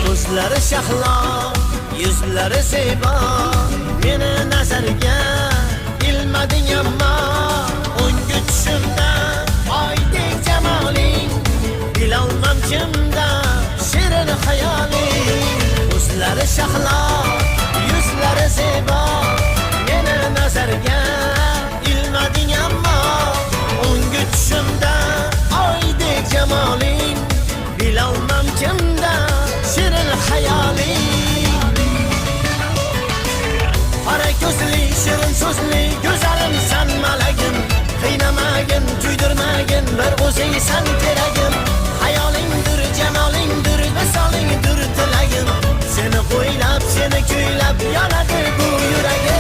Ko'zlari shahlo, yuzlari zebo, meni nazarga ilmading ammo o'ngi tushimda oydek jamoling, bilolmam kimda shirin xayoling. Ko'zlari shahlo, yuzlari zebo, meni nazarga ilmading ammo o'ngi tushimda oydek jamoling, bilolmam kimda shirin xayoling. Qora ko'zli, shirin so'zli, go'zalimsan malagim, qiynamagin, kuydirmagin, bir o'zingsan keragim. Hayolingdir, jamolingdir, visolingdir tilagim, seni qo'ylab, seni kuylab yonadi bu yuragim.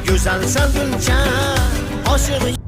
Go'zal salguncha, oshiq